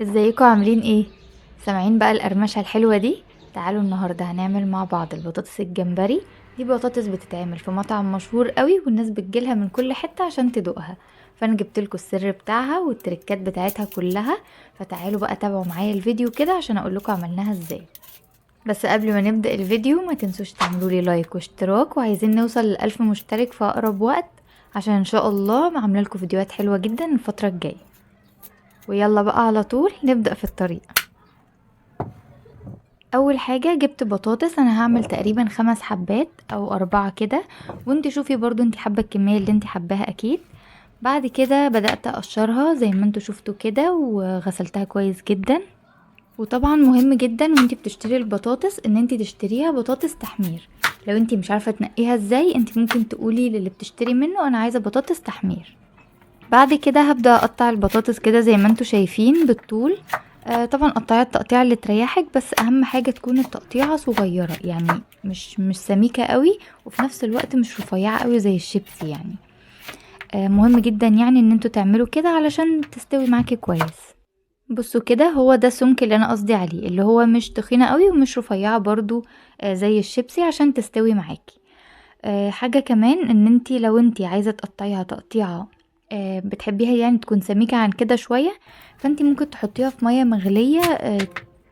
ازيكم عاملين ايه؟ سامعين بقى القرمشة الحلوة دي؟ تعالوا النهاردة هنعمل مع بعض البطاطس الجمبري. دي بطاطس بتتعمل في مطعم مشهور قوي والناس بتجيلها من كل حتة عشان تدوقها. فانا جبتلكوا السر بتاعها والتركات بتاعتها كلها. فتعالوا بقى تابعوا معايا الفيديو كده عشان اقولكوا عملناها ازاي. بس قبل ما نبدأ الفيديو ما تنسوش تعملولي لايك واشتراك، وعايزين نوصل ل1000 مشترك في اقرب وقت، عشان ان شاء الله عامله لكم فيديوهات حلوة جدا الفترة الجاية. ويلا بقى على طول نبدأ في الطريق. اول حاجة جبت بطاطس، انا هعمل تقريبا 5 حبات او 4 كده، وانت شوفي برضو انت حابة الكمية اللي انت حباها اكيد. بعد كده بدأت اقشرها زي ما انتوا شفتوا كده وغسلتها كويس جدا. وطبعا مهم جدا وانت بتشتري البطاطس ان انت تشتريها بطاطس تحمير. لو انت مش عارفة تنقيها ازاي انت ممكن تقولي للي بتشتري منه انا عايزة بطاطس تحمير. بعد كده هبدأ اقطع البطاطس كده زي ما انتوا شايفين بالطول. طبعا قطعي التقطيعة اللي تريحك، بس اهم حاجة تكون التقطيعة صغيرة، يعني مش سميكة قوي وفي نفس الوقت مش رفيعة قوي زي الشيبسي يعني. مهم جدا يعني ان انتوا تعملوا كده علشان تستوي معاكي كويس. بصوا كده، هو ده السمك اللي انا قصدي عليه، اللي هو مش تخينة قوي ومش رفيعة برضو زي الشيبسي عشان تستوي معاكي. حاجة كمان ان انتي لو انتي عايزة تقطعيها تقطيعة بتحبيها يعني تكون سميكة عن كده شوية، فانتي ممكن تحطيها في مية مغلية،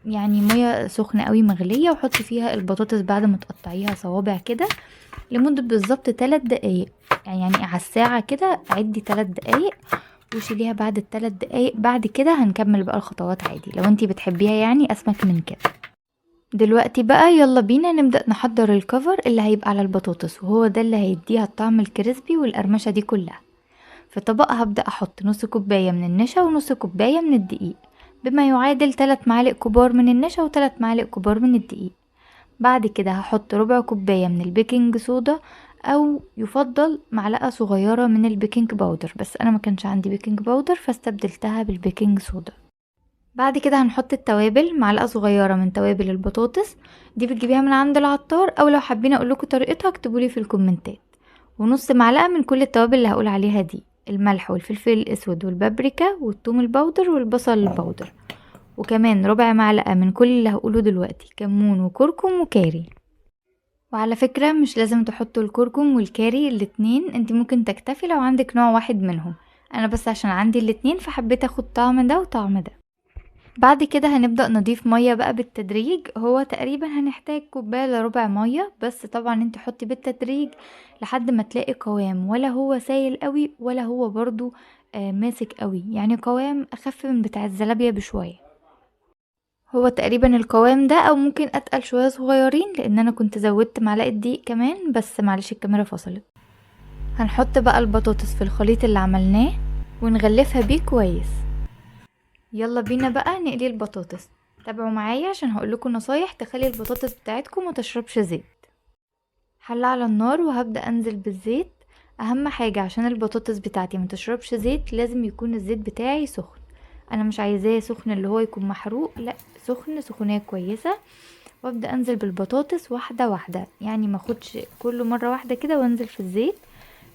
يعني مية سخنة قوي مغلية، وحطي فيها البطاطس بعد ما تقطعيها صوابع كده لمدة بالظبط 3 دقايق. يعني على الساعة كده عدي 3 دقايق وشيليها بعد ال3 دقايق. بعد كده هنكمل بقى الخطوات عادي لو انتي بتحبيها يعني اسمك من كده. دلوقتي بقى يلا بينا نبدأ نحضر الكفر اللي هيبقى على البطاطس، وهو ده اللي هيديها الطعم الكريسبي والقرمشة دي كلها. في طبق هبدأ احط نص كوباية من النشا ونص كوباية من الدقيق، بما يعادل 3 معالق كبار من النشا و3 معالق كبار من الدقيق. بعد كده هحط ربع كوباية من البيكنج صودا، او يفضل معلقة صغيرة من البيكنج باودر، بس انا ما كانش عندي بيكنج باودر فاستبدلتها بالبيكنج صودا. بعد كده هنحط التوابل، معلقة صغيرة من توابل البطاطس، دي بتجيبيها من عند العطار، او لو حابين اقولكوا طريقتها اكتبولي في الكومنتات. ونص معلقة من كل التوابل اللي هقول عليها دي، الملح والفلفل الاسود والبابريكا والثوم البودر والبصل البودر. وكمان ربع معلقة من كل اللي هقوله دلوقتي، كمون وكركم وكاري. وعلى فكرة مش لازم تحطوا الكركم والكاري الاتنين، انت ممكن تكتفي لو عندك نوع واحد منهم. انا بس عشان عندي الاتنين فحبيت اخد طعم ده وطعم ده. بعد كده هنبدأ نضيف مية بقى بالتدريج، هو تقريبا هنحتاج كوباية الا ربع مية، بس طبعا انت حطي بالتدريج لحد ما تلاقي قوام ولا هو سايل قوي ولا هو برضو ماسك قوي، يعني قوام اخف من بتاع الزلابية بشوية. هو تقريبا القوام ده او ممكن اتقل شوية صغيرين لان انا كنت زودت معلقة دقيق كمان، بس معلش الكاميرا فصلت. هنحط بقى البطاطس في الخليط اللي عملناه ونغلفها بيه كويس. يلا بينا بقى نقلي البطاطس. تابعوا معايا عشان هقولكوا نصايح تخلي البطاطس بتاعتكم ما تشربش زيت. حلة على النار وهبدأ انزل بالزيت. اهم حاجة عشان البطاطس بتاعتي ما تشربش زيت لازم يكون الزيت بتاعي سخن. انا مش عايزاه سخن اللي هو يكون محروق، لا سخن سخونية كويسة. وابدأ انزل بالبطاطس واحدة واحدة، يعني ما اخدش كل مرة واحدة كده وانزل في الزيت،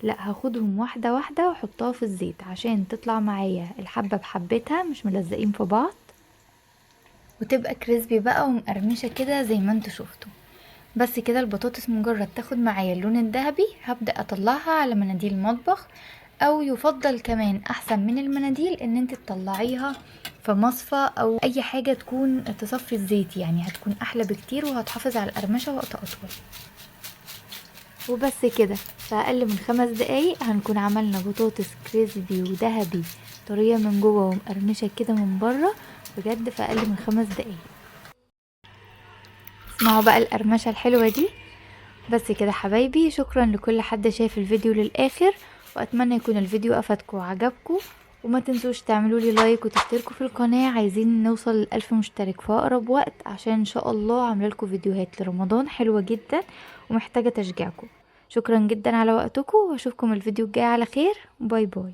لا هاخدهم واحدة واحدة واحطها في الزيت عشان تطلع معايا الحبة بحبتها مش ملزقين في بعض، وتبقى كريسبي بقى ومقرمشة كده زي ما انتوا شفتوا. بس كده البطاطس مجرد تاخد معايا اللون الذهبي هبدأ اطلعها على مناديل مطبخ، او يفضل كمان احسن من المناديل ان انت تطلعيها في مصفى او اي حاجة تكون تصفي الزيت، يعني هتكون احلى بكتير وهتحافظ على القرمشة وقت اطول. وبس كده في اقل من 5 دقايق هنكون عملنا بطاطس كريسبي وذهبي، طرية من جوه ومقرمشة كده من بره، بجد في اقل من 5 دقايق. اسمعوا بقى القرمشة الحلوة دي. بس كده حبايبي، شكرا لكل حد شاف الفيديو للاخر، واتمنى يكون الفيديو افادكم وعجبكم. وما تنسوش تعملوا لي لايك وتشتركوا في القناة، عايزين نوصل ل1000 مشترك في اقرب وقت عشان ان شاء الله عامله لكم فيديوهات لرمضان حلوة جدا ومحتاجة تشجيعكم. شكرا جدا على وقتكم واشوفكم الفيديو الجاي على خير. باي باي.